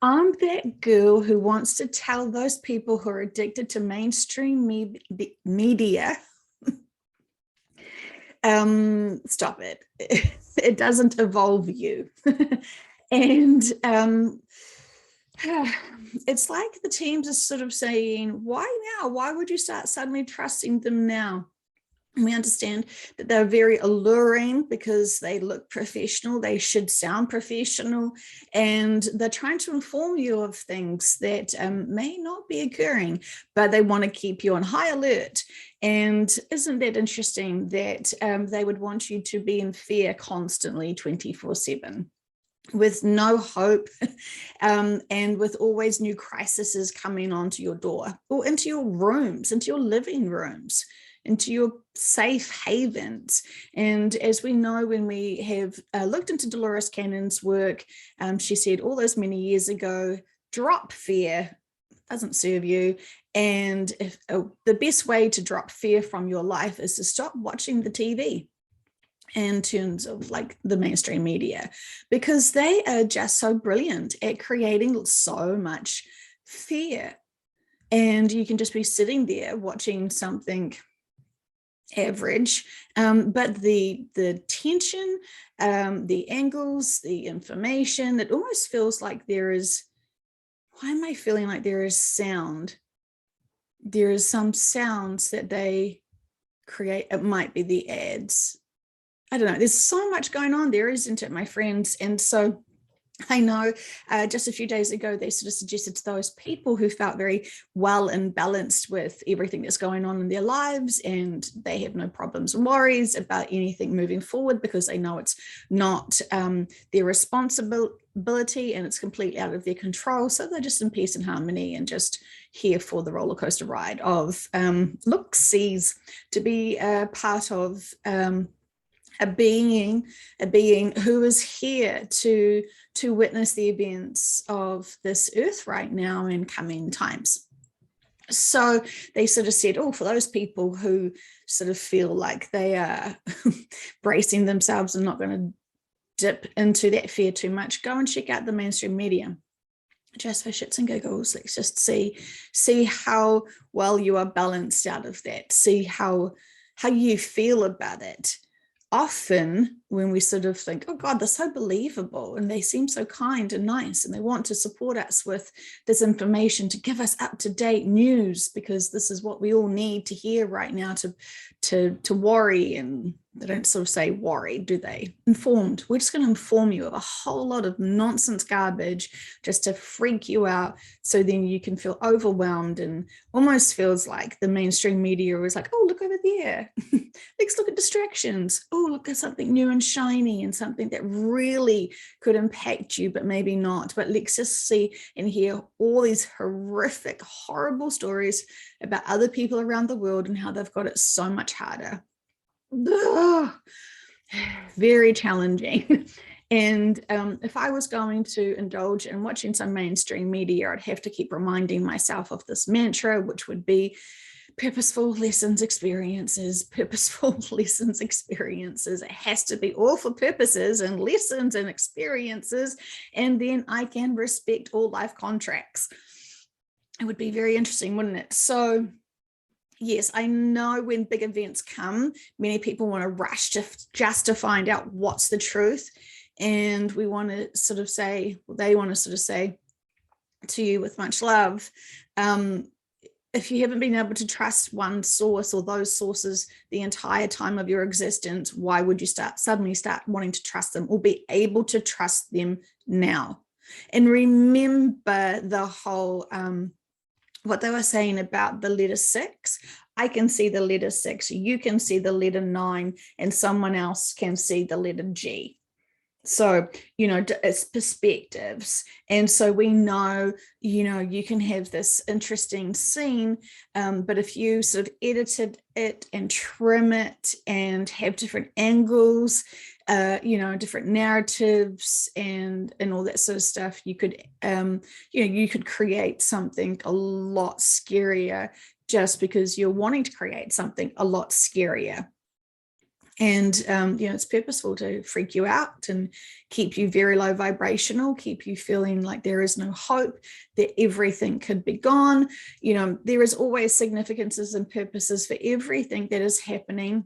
I'm that girl who wants to tell those people who are addicted to mainstream media, stop it. It doesn't evolve you. And it's like the teams are sort of saying, why now? Why would you start suddenly trusting them now? And we understand that they're very alluring because they look professional, they should sound professional, and they're trying to inform you of things that may not be occurring, but they want to keep you on high alert. And isn't that interesting that they would want you to be in fear constantly 24/7? With no hope, and with always new crises coming onto your door or into your rooms, into your living rooms, into your safe havens. And as we know, when we have looked into Dolores Cannon's work, she said all those many years ago, drop fear, doesn't serve you. And the best way to drop fear from your life is to stop watching the TV in terms of like the mainstream media, because they are just so brilliant at creating so much fear. And you can just be sitting there watching something average, but the tension, the angles, the information, it almost feels like there is, why am I feeling like there is sound? There is some sounds that they create. It might be the ads. I don't know. There's so much going on there, isn't it, my friends? And so I know just a few days ago, they sort of suggested to those people who felt very well and balanced with everything that's going on in their lives, and they have no problems and worries about anything moving forward because they know it's not their responsibility and it's completely out of their control. So they're just in peace and harmony and just here for the roller coaster ride of look-sees, to be a part of a being who is here to witness the events of this earth right now and coming times. So they sort of said, oh, for those people who sort of feel like they are bracing themselves and not going to dip into that fear too much, go and check out the mainstream media. Just for shits and giggles, let's just see how well you are balanced out of that. See how you feel about it. Often when we sort of think, oh God, they're so believable and they seem so kind and nice and they want to support us with this information to give us up-to-date news, because this is what we all need to hear right now to worry. And they don't sort of say worry, do they? Informed. We're just going to inform you of a whole lot of nonsense garbage just to freak you out, so then you can feel overwhelmed, and almost feels like the mainstream media is like, oh, look over there. Let's look at distractions. Oh, look at something new and shiny and something that really could impact you, but maybe not. But let's just see and hear all these horrific, horrible stories about other people around the world and how they've got it so much harder. Ugh. Very challenging. And if I was going to indulge in watching some mainstream media, I'd have to keep reminding myself of this mantra, which would be purposeful lessons, experiences, purposeful lessons, experiences. It has to be all for purposes and lessons and experiences, and then I can respect all life contracts. It would be very interesting, wouldn't it? So yes, I know when big events come, many people want to rush just to find out what's the truth. And we want to sort of say, well, they want to sort of say to you with much love, if you haven't been able to trust one source or those sources the entire time of your existence, why would you suddenly start wanting to trust them or be able to trust them now? And remember the whole, what they were saying about the letter 6. I can see the letter 6, you can see the letter 9, and someone else can see the letter G. So, it's perspectives. And so we know, you can have this interesting scene, but if you sort of edited it and trim it and have different angles, different narratives and all that sort of stuff, you could, you could create something a lot scarier just because you're wanting to create something a lot scarier. And, it's purposeful to freak you out and keep you very low vibrational, keep you feeling like there is no hope, that everything could be gone. There is always significances and purposes for everything that is happening.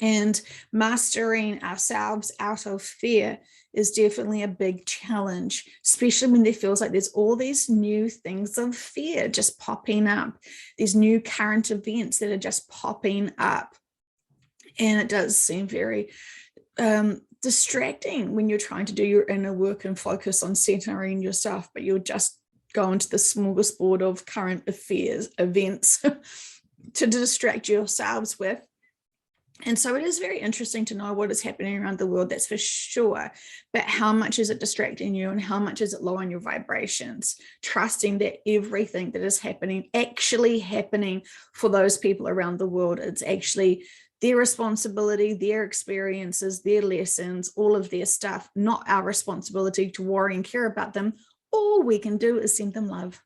And mastering ourselves out of fear is definitely a big challenge, especially when there feels like there's all these new things of fear just popping up, these new current events that are just popping up. And it does seem very distracting when you're trying to do your inner work and focus on centering yourself, but you're just going to the smorgasbord of current events to distract yourselves with. And so it is very interesting to know what is happening around the world, that's for sure. But how much is it distracting you and how much is it lowering your vibrations? Trusting that everything that is happening, actually happening for those people around the world, it's actually their responsibility, their experiences, their lessons, all of their stuff, not our responsibility to worry and care about them. All we can do is send them love.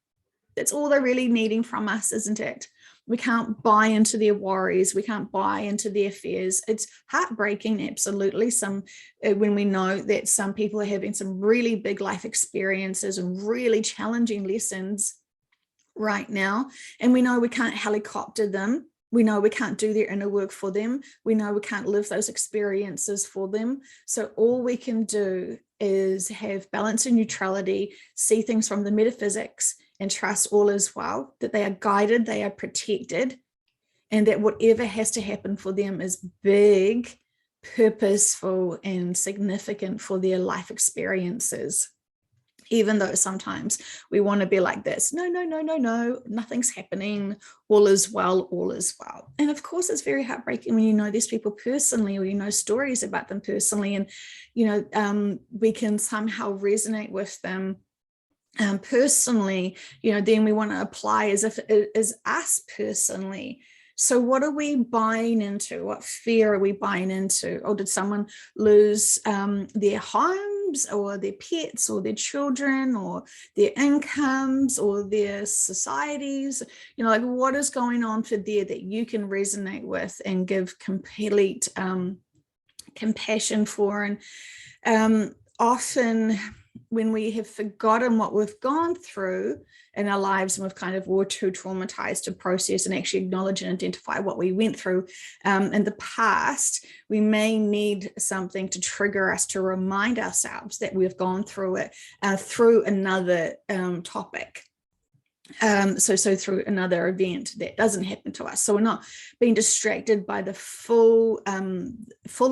That's all they're really needing from us, isn't it? We can't buy into their worries. We can't buy into their fears. It's heartbreaking, absolutely. When we know that some people are having some really big life experiences and really challenging lessons right now. And we know we can't helicopter them. We know we can't do their inner work for them. We know we can't live those experiences for them. So all we can do is have balance and neutrality, see things from the metaphysics, and trust all is well, that they are guided, they are protected, and that whatever has to happen for them is big, purposeful, and significant for their life experiences. Even though sometimes we want to be like this, no, nothing's happening, all is well, all is well. And of course, it's very heartbreaking when you know these people personally, or you know stories about them personally, and we can somehow resonate with them personally, then we want to apply as if it is us personally. So what are we buying into? What fear are we buying into? Oh, did someone lose their homes or their pets or their children or their incomes or their societies? Like what is going on for there that you can resonate with and give complete compassion for? And often when we have forgotten what we've gone through in our lives and we've kind of were too traumatized to process and actually acknowledge and identify what we went through in the past, we may need something to trigger us to remind ourselves that we've gone through it through another topic. So through another event that doesn't happen to us. So we're not being distracted by the full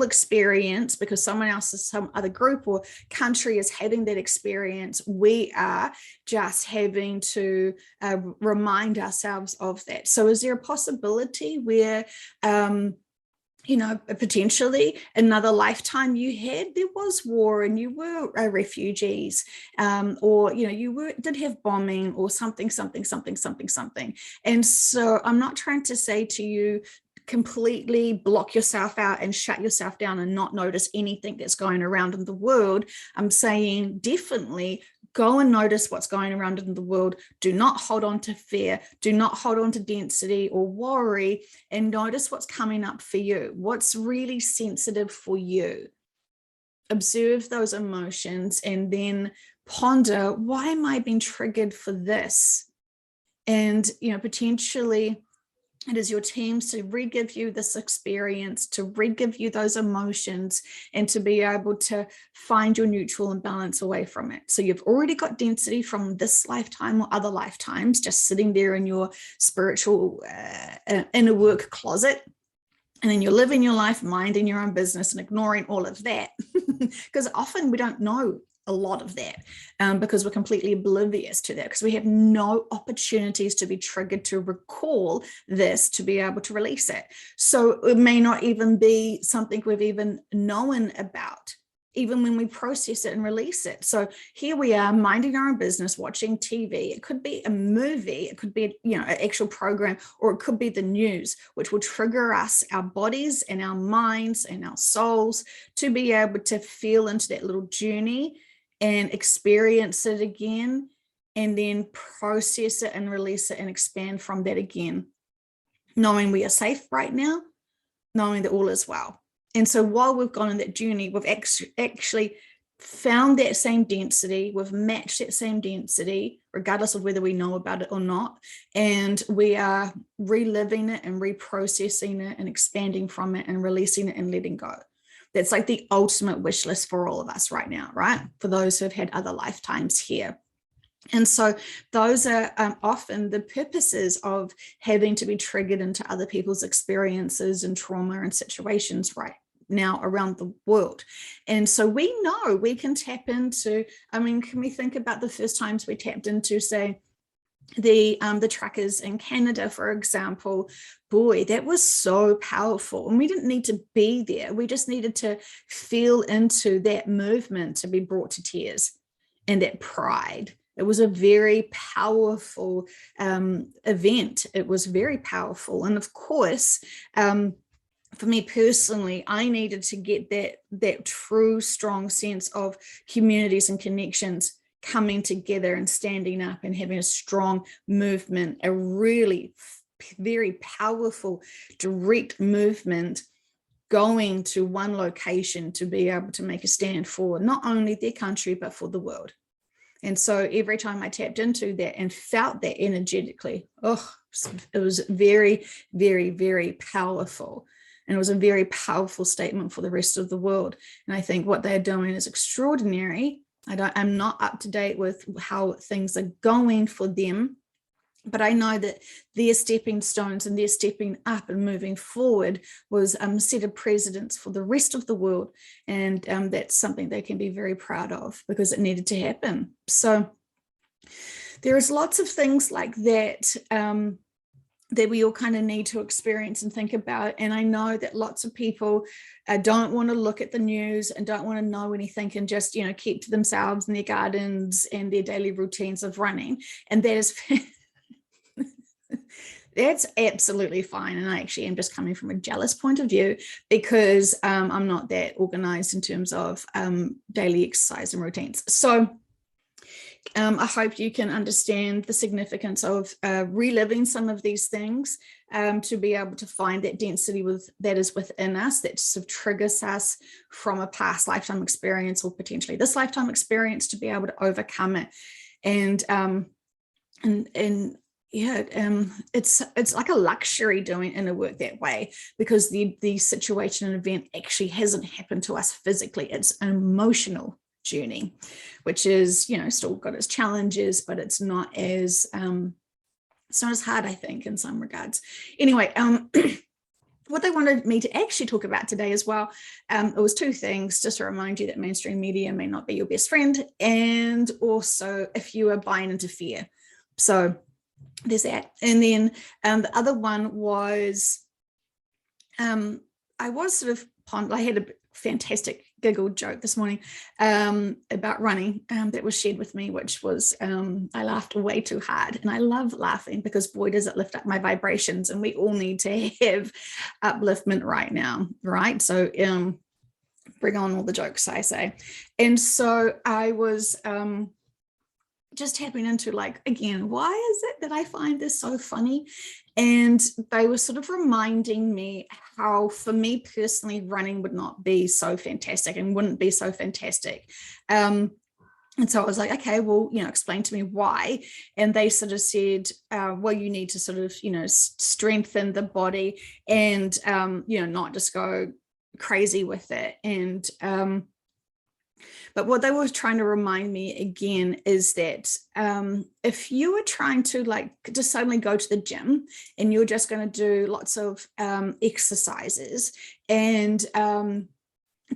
experience because someone else, some other group or country is having that experience. We are just having to remind ourselves of that. So is there a possibility where potentially another lifetime you had, there was war and you were refugees, or, did have bombing or something. And so I'm not trying to say to you, completely block yourself out and shut yourself down and not notice anything that's going around in the world. I'm saying definitely go and notice what's going around in the world. Do not hold on to fear. Do not hold on to density or worry, and notice what's coming up for you. What's really sensitive for you. Observe those emotions and then ponder, why am I being triggered for this? And, potentially it is your teams to re-give you this experience, to re-give you those emotions, and to be able to find your neutral and balance away from it. So you've already got density from this lifetime or other lifetimes, just sitting there in your spiritual inner work closet. And then you're living your life, minding your own business and ignoring all of that. Because often we don't know a lot of that because we're completely oblivious to that, because we have no opportunities to be triggered to recall this, to be able to release it. So it may not even be something we've even known about, even when we process it and release it. So here we are minding our own business, watching TV. It could be a movie, it could be, an actual program, or it could be the news, which will trigger us, our bodies and our minds and our souls, to be able to feel into that little journey and experience it again, and then process it and release it and expand from that again, knowing we are safe right now, knowing that all is well. And so while we've gone on that journey, we've actually found that same density, we've matched that same density, regardless of whether we know about it or not. And we are reliving it and reprocessing it and expanding from it and releasing it and letting go. That's like the ultimate wish list for all of us right now, right? For those who have had other lifetimes here. And so those are often the purposes of having to be triggered into other people's experiences and trauma and situations right now around the world. And so we know we can tap into, I mean, can we think about the first times we tapped into, say, the truckers in Canada, for example? Boy, that was so powerful. And we didn't need to be there. We just needed to feel into that movement to be brought to tears and that pride. It was a very powerful event. It was very powerful. And of course, for me personally, I needed to get that true, strong sense of communities and connections coming together and standing up and having a strong movement, a really very powerful, direct movement going to one location to be able to make a stand for not only their country, but for the world. And so every time I tapped into that and felt that energetically, it was very, very, very powerful. And it was a very powerful statement for the rest of the world. And I think what they're doing is extraordinary. I'm not up to date with how things are going for them, but I know that their stepping stones and their stepping up and moving forward was a set of precedents for the rest of the world. And that's something they can be very proud of because it needed to happen. So there is lots of things like that that we all kind of need to experience and think about. And I know that lots of people don't want to look at the news and don't want to know anything and just, keep to themselves and their gardens and their daily routines of running. And that is that's absolutely fine. And I actually am just coming from a jealous point of view because I'm not that organized in terms of daily exercise and routines. So I hope you can understand the significance of reliving some of these things to be able to find that density that is within us, that sort of triggers us from a past lifetime experience or potentially this lifetime experience to be able to overcome it. And it's like a luxury doing inner work that way because the situation and event actually hasn't happened to us physically. It's an emotional journey, which is, still got its challenges, but it's not as hard, I think, in some regards. Anyway, what they wanted me to actually talk about today as well, it was two things, just to remind you that mainstream media may not be your best friend, and also if you are buying into fear. So there's that. And then the other one was, I had a fantastic giggle joke this morning about running that was shared with me, which was I laughed way too hard. And I love laughing because boy, does it lift up my vibrations, and we all need to have upliftment right now, right? So bring on all the jokes, I say. And so I was just tapping into, like, again, why is it that I find this so funny? And they were sort of reminding me how, for me personally, running would not be so fantastic and wouldn't be so fantastic. And so I was like, okay, well, explain to me why. And they sort of said, well, you need to sort of, strengthen the body and, not just go crazy with it. And, but what they were trying to remind me again is that if you are trying to just suddenly go to the gym and you're just going to do lots of exercises and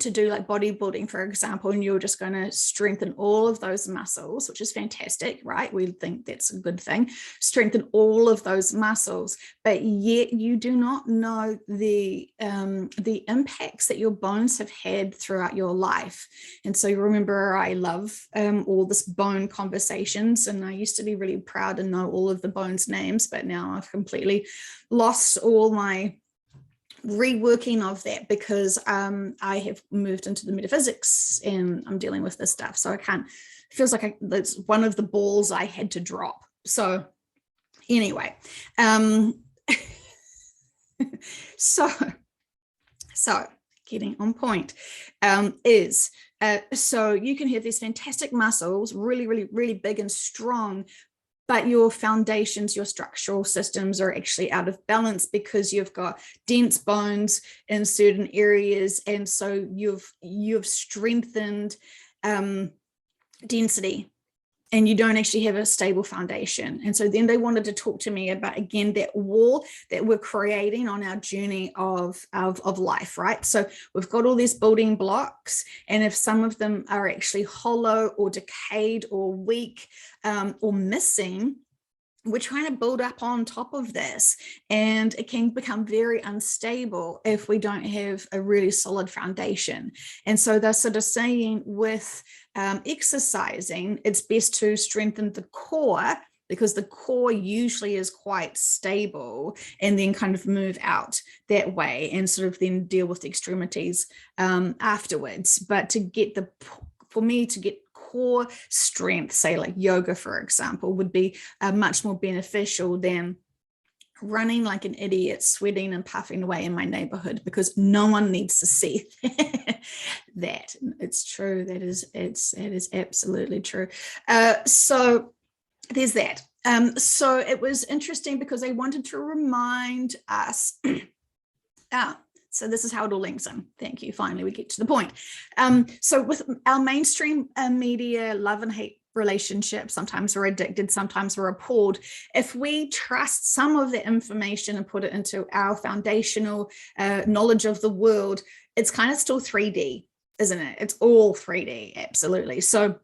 to do like bodybuilding, for example, and you're just going to strengthen all of those muscles, which is fantastic, right? We think that's a good thing, strengthen all of those muscles, but yet you do not know the impacts that your bones have had throughout your life. And so you remember, I love all this bone conversations, and I used to be really proud to know all of the bones names, but now I've completely lost all my reworking of that because I have moved into the metaphysics and I'm dealing with this stuff. So I can't, it feels like that's one of the balls I had to drop. So anyway, so So getting on point so you can have these fantastic muscles, really, really, really big and strong, but your foundations, your structural systems are actually out of balance because you've got dense bones in certain areas. And so you've strengthened density, and you don't actually have a stable foundation. And so then they wanted to talk to me about, again, that wall that we're creating on our journey of life, right? So we've got all these building blocks, and if some of them are actually hollow or decayed or weak or missing, we're trying to build up on top of this, and it can become very unstable if we don't have a really solid foundation. And so they're sort of saying with exercising, it's best to strengthen the core, because the core usually is quite stable, and then kind of move out that way and sort of then deal with the extremities afterwards. But for me to get core strength, say like yoga, for example, would be much more beneficial than running like an idiot, sweating and puffing away in my neighborhood, because no one needs to see that. It's true. That is absolutely true. So there's that. So it was interesting because I wanted to remind us so this is how it all links in. Thank you. Finally, we get to the point. So with our mainstream media love and hate relationship, sometimes we're addicted, sometimes we're appalled. If we trust some of the information and put it into our foundational knowledge of the world, it's kind of still 3D, isn't it? It's all 3D, absolutely. So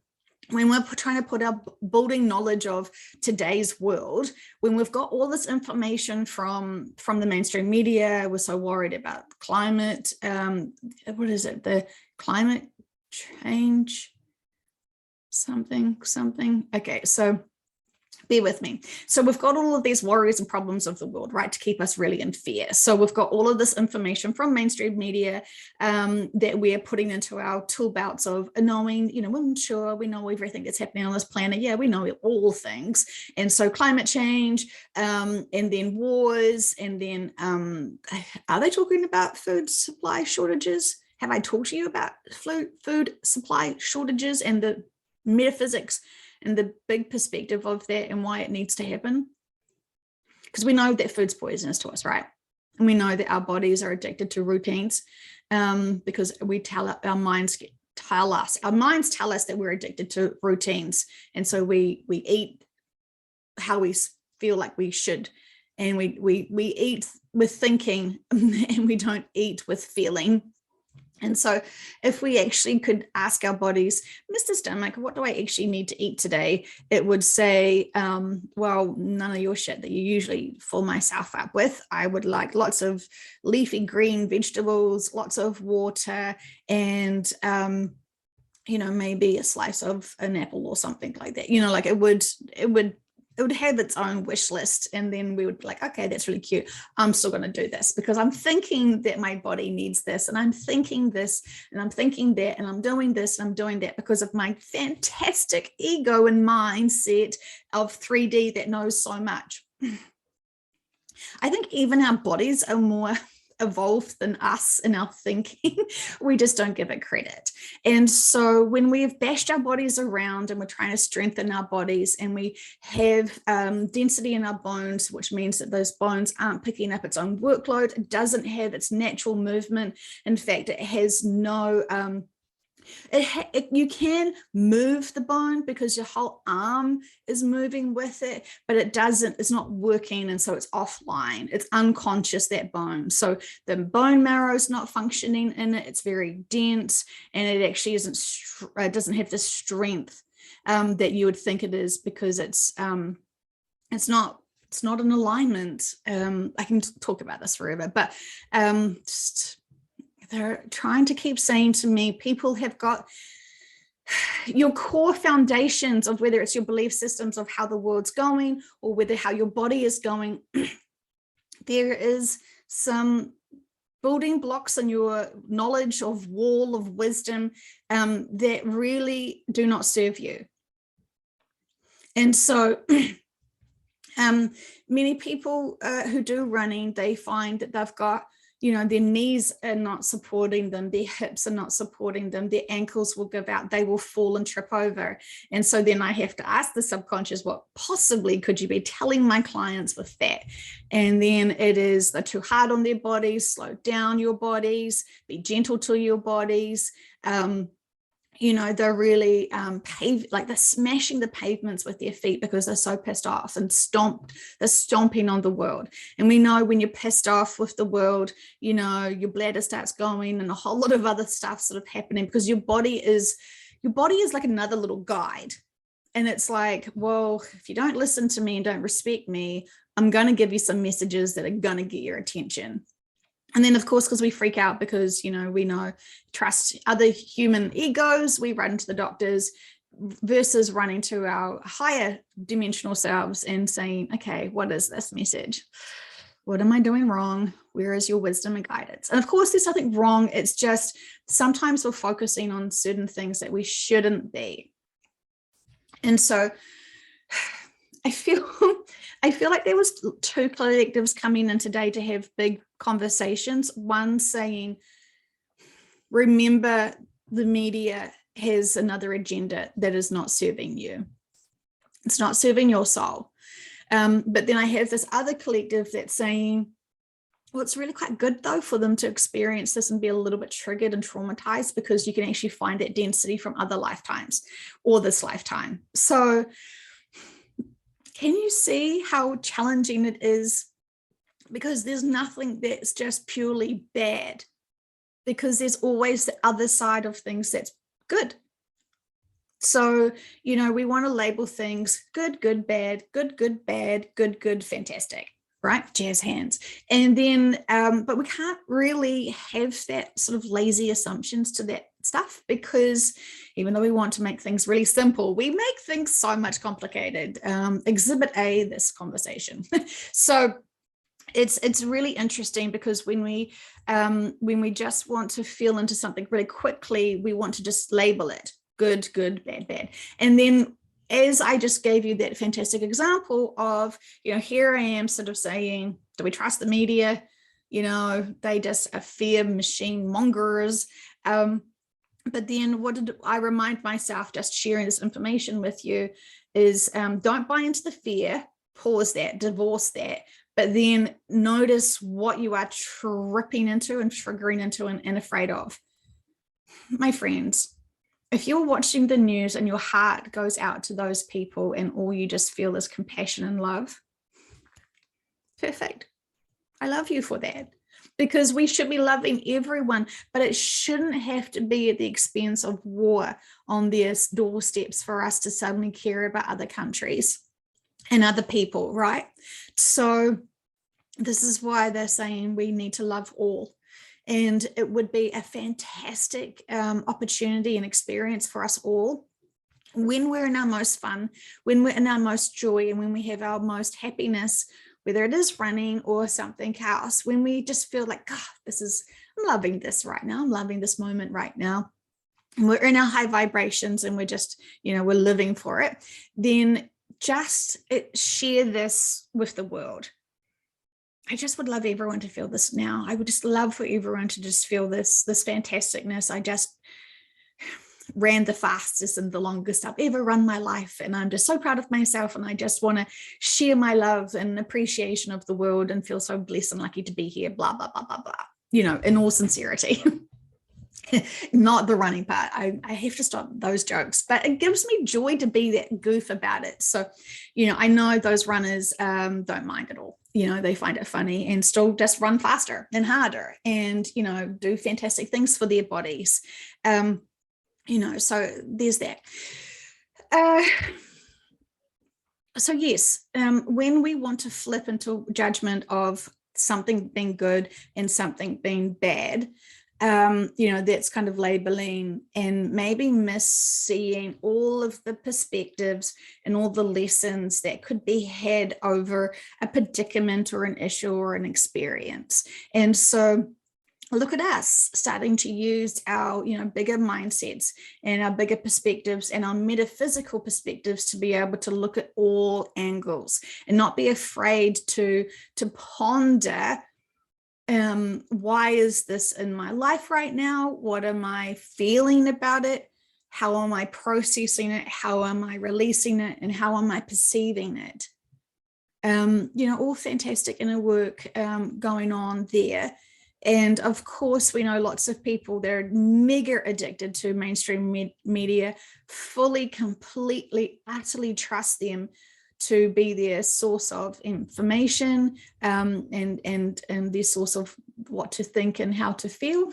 when we're trying to put our building knowledge of today's world, when we've got all this information from the mainstream media, we're so worried about climate, what is it? The climate change, something. Okay, so bear with me. So we've got all of these worries and problems of the world, right, to keep us really in fear. So we've got all of this information from mainstream media that we're putting into our tool belts of knowing, we're sure we know everything that's happening on this planet. Yeah, we know all things. And so climate change, and then wars, and then are they talking about food supply shortages? Have I talked to you about food supply shortages and the metaphysics and the big perspective of that and why it needs to happen? Because we know that food's poisonous to us, right? And we know that our bodies are addicted to routines because our minds tell us that we're addicted to routines. And so we eat how we feel like we should. And we eat with thinking and we don't eat with feeling. And so if we actually could ask our bodies, Mr. Stomach, what do I actually need to eat today? It would say, well, none of your shit that you usually fill myself up with. I would like lots of leafy green vegetables, lots of water, and, maybe a slice of an apple or something like that. Like it would have its own wish list, and then we would be like, okay, that's really cute. I'm still going to do this because I'm thinking that my body needs this, and I'm thinking this, and I'm thinking that, and I'm doing this, and I'm doing that because of my fantastic ego and mindset of 3D that knows so much. I think even our bodies are more evolved than us in our thinking. We just don't give it credit. And so when we've bashed our bodies around and we're trying to strengthen our bodies, and we have density in our bones, which means that those bones aren't picking up its own workload, it doesn't have its natural movement. In fact, it has no you can move the bone because your whole arm is moving with it, but it's not working, and so it's offline, it's unconscious, that bone. So the bone marrow is not functioning in it, it's very dense, and it actually doesn't have the strength that you would think it is, because it's not in alignment. I can talk about this forever, but they're trying to keep saying to me, people have got your core foundations of whether it's your belief systems of how the world's going, or whether how your body is going. There is some building blocks in your knowledge of wall of wisdom that really do not serve you. And so many people who do running, they find that they've got their knees are not supporting them, their hips are not supporting them, their ankles will give out, they will fall and trip over. And so then I have to ask the subconscious, what possibly could you be telling my clients with that? And then it is, they're too hard on their bodies, slow down your bodies, be gentle to your bodies. They're really they're smashing the pavements with their feet because they're so pissed off and they're stomping on the world. And we know when you're pissed off with the world, your bladder starts going and a whole lot of other stuff sort of happening, because your body is like another little guide. And it's like, well, if you don't listen to me and don't respect me, I'm going to give you some messages that are going to get your attention. And then, of course, because we freak out because, we trust other human egos, we run to the doctors versus running to our higher dimensional selves and saying, okay, what is this message? What am I doing wrong? Where is your wisdom and guidance? And of course, there's nothing wrong. It's just sometimes we're focusing on certain things that we shouldn't be. And so I feel like there was two collectives coming in today to have big conversations. One saying, remember, the media has another agenda that is not serving you. It's not serving your soul. But then I have this other collective that's saying, well, it's really quite good though for them to experience this and be a little bit triggered and traumatized, because you can actually find that density from other lifetimes or this lifetime. So can you see how challenging it is? Because there's nothing that's just purely bad, because there's always the other side of things that's good. So, we want to label things good, good, bad, good, good, bad, good, good, fantastic, right? Jazz hands. And then, but we can't really have that sort of lazy assumptions to that stuff, because even though we want to make things really simple, we make things so much complicated. Exhibit A, this conversation. So it's really interesting, because when we just want to feel into something really quickly, we want to just label it good, good, bad, bad. And then, as I just gave you that fantastic example of, here I am sort of saying, do we trust the media? They just are fear machine mongers. But then what did I remind myself, just sharing this information with you, is don't buy into the fear, pause that, divorce that, but then notice what you are tripping into and triggering into and afraid of. My friends, if you're watching the news and your heart goes out to those people and all you just feel is compassion and love, perfect. I love you for that. Because we should be loving everyone, but it shouldn't have to be at the expense of war on their doorsteps for us to suddenly care about other countries and other people, right? So this is why they're saying we need to love all. And it would be a fantastic opportunity and experience for us all, when we're in our most fun, when we're in our most joy, and when we have our most happiness, whether it is running or something else, when we just feel like, God, I'm loving this right now. I'm loving this moment right now. And we're in our high vibrations and we're just, we're living for it. Then just share this with the world. I just would love everyone to feel this now. I would just love for everyone to just feel this fantasticness. I just ran the fastest and the longest I've ever run my life. And I'm just so proud of myself. And I just want to share my love and appreciation of the world and feel so blessed and lucky to be here, blah, blah, blah, blah, blah, in all sincerity. Not the running part. I have to stop those jokes, but it gives me joy to be that goof about it. So, I know those runners don't mind at all. They find it funny and still just run faster and harder and, do fantastic things for their bodies. So there's that. So yes, when we want to flip into judgment of something being good and something being bad, that's kind of labeling and maybe misseeing all of the perspectives and all the lessons that could be had over a predicament or an issue or an experience. And so look at us starting to use our, bigger mindsets and our bigger perspectives and our metaphysical perspectives to be able to look at all angles and not be afraid to ponder Why is this in my life right now? What am I feeling about it? How am I processing it? How am I releasing it? And how am I perceiving it? All fantastic inner work going on there. And of course, we know lots of people that are mega addicted to mainstream media, fully, completely, utterly trust them to be their source of information, and their source of what to think and how to feel.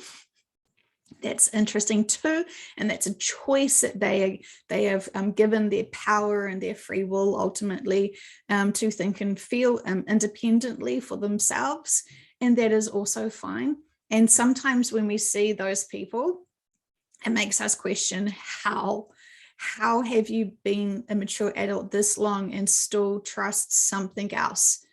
That's interesting too, and that's a choice that they have given their power and their free will ultimately to think and feel independently for themselves, and that is also fine. And sometimes when we see those people, it makes us question how have you been a mature adult this long and still trust something else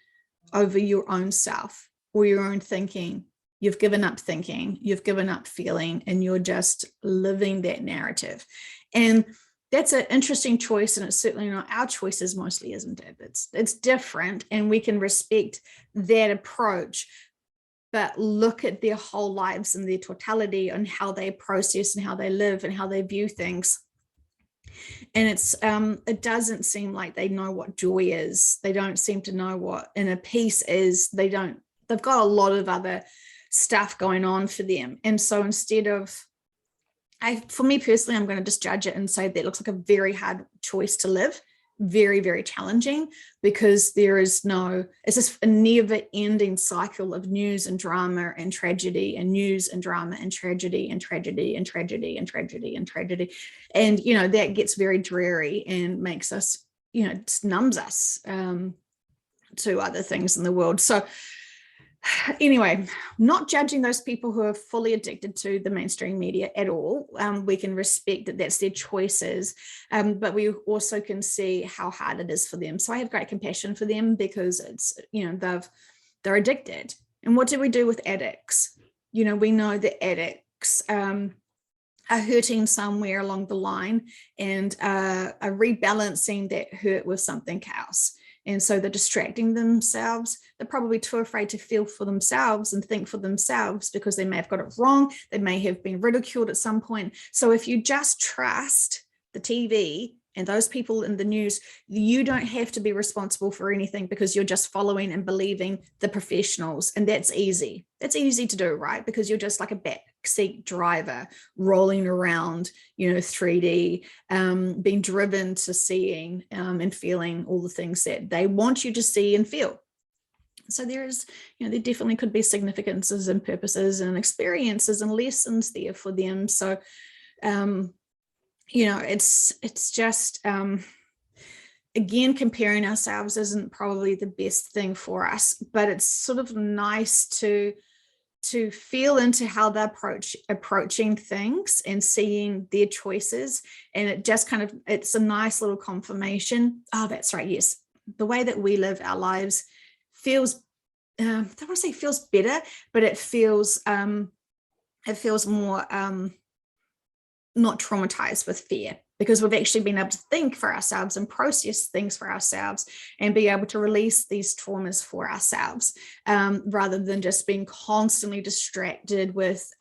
over your own self or your own thinking? You've given up thinking, you've given up feeling, and you're just living that narrative. And that's an interesting choice, and it's certainly not our choices mostly, isn't it? It's different, and we can respect that approach, but look at their whole lives and their totality and how they process and how they live and how they view things. And it doesn't seem like they know what joy is. They don't seem to know what inner peace is. They've got a lot of other stuff going on for them. And so instead of, for me personally, I'm going to just judge it and say that looks like a very hard choice to live. Very, very challenging, because it's just a never ending cycle of news and drama and tragedy, and news and drama and tragedy and tragedy and tragedy and tragedy and tragedy. And, that gets very dreary and makes us, just numbs us to other things in the world. So anyway, not judging those people who are fully addicted to the mainstream media at all. We can respect that that's their choices, but we also can see how hard it is for them. So I have great compassion for them, because it's, they're addicted. And what do we do with addicts? We know that addicts are hurting somewhere along the line, and are rebalancing that hurt with something else. And so they're distracting themselves. They're probably too afraid to feel for themselves and think for themselves, because they may have got it wrong. They may have been ridiculed at some point. So if you just trust the TV and those people in the news, you don't have to be responsible for anything, because you're just following and believing the professionals. And that's easy. That's easy to do, right? Because you're just like a backseat driver rolling around, 3D, being driven to seeing and feeling all the things that they want you to see and feel. So there definitely could be significances and purposes and experiences and lessons there for them. So, it's just, again, comparing ourselves isn't probably the best thing for us, but it's sort of nice to feel into how they're approaching things and seeing their choices. And it just it's a nice little confirmation. Oh, that's right. Yes. The way that we live our lives feels, I don't want to say feels better, but it feels more, not traumatized with fear, because we've actually been able to think for ourselves and process things for ourselves and be able to release these traumas for ourselves, rather than just being constantly distracted with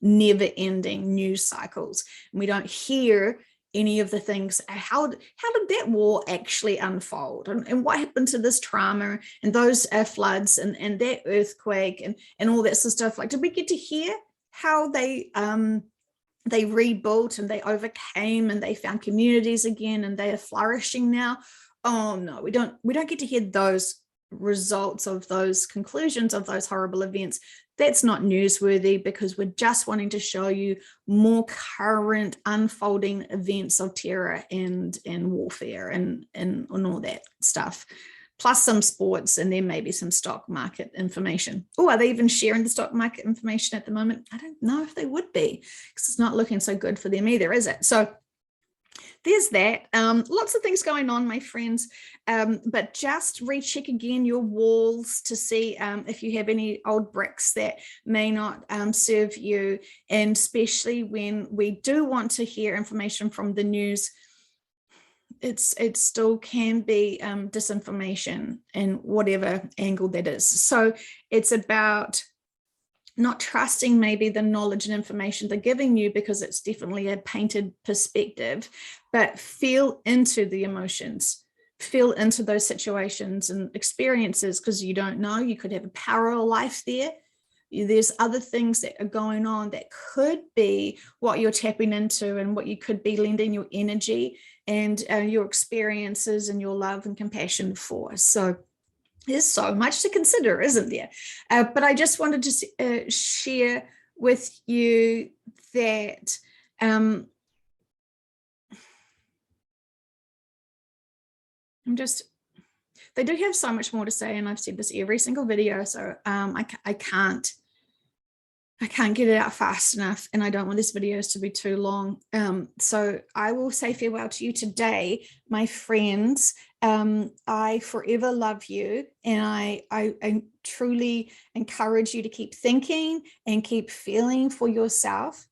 never-ending news cycles. And we don't hear any of the things. How did that war actually unfold, and what happened to this trauma and those floods and that earthquake and all that sort of stuff? Like, did we get to hear how they rebuilt and they overcame and they found communities again and they are flourishing now? Oh no, we don't get to hear those results of those conclusions of those horrible events. That's not newsworthy, because we're just wanting to show you more current unfolding events of terror and warfare and all that stuff, plus some sports, and then maybe some stock market information. Oh, are they even sharing the stock market information at the moment? I don't know if they would be, because it's not looking so good for them either, is it? So there's that. Lots of things going on, my friends, but just recheck again your walls to see if you have any old bricks that may not serve you. And especially when we do want to hear information from the news, it still can be disinformation in whatever angle that is. So it's about not trusting maybe the knowledge and information they're giving you because it's definitely a painted perspective, but feel into the emotions, feel into those situations and experiences, because you don't know, you could have a parallel life there. There's other things that are going on that could be what you're tapping into and what you could be lending your energy and your experiences and your love and compassion for. So there's so much to consider, isn't there? But I just wanted to share with you that they do have so much more to say, and I've said this every single video, so I can't get it out fast enough, and I don't want these videos to be too long. So I will say farewell to you today, my friends. I forever love you, and I truly encourage you to keep thinking and keep feeling for yourself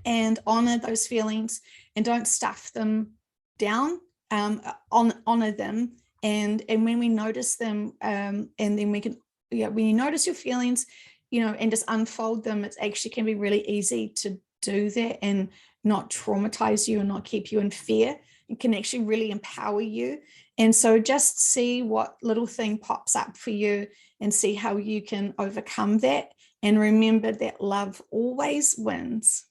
and honor those feelings, and don't stuff them down. Honor them, and when we notice them, and then we can, when you notice your feelings, and just unfold them, it actually can be really easy to do that and not traumatize you and not keep you in fear. It can actually really empower you. And so just see what little thing pops up for you and see how you can overcome that. And remember that love always wins.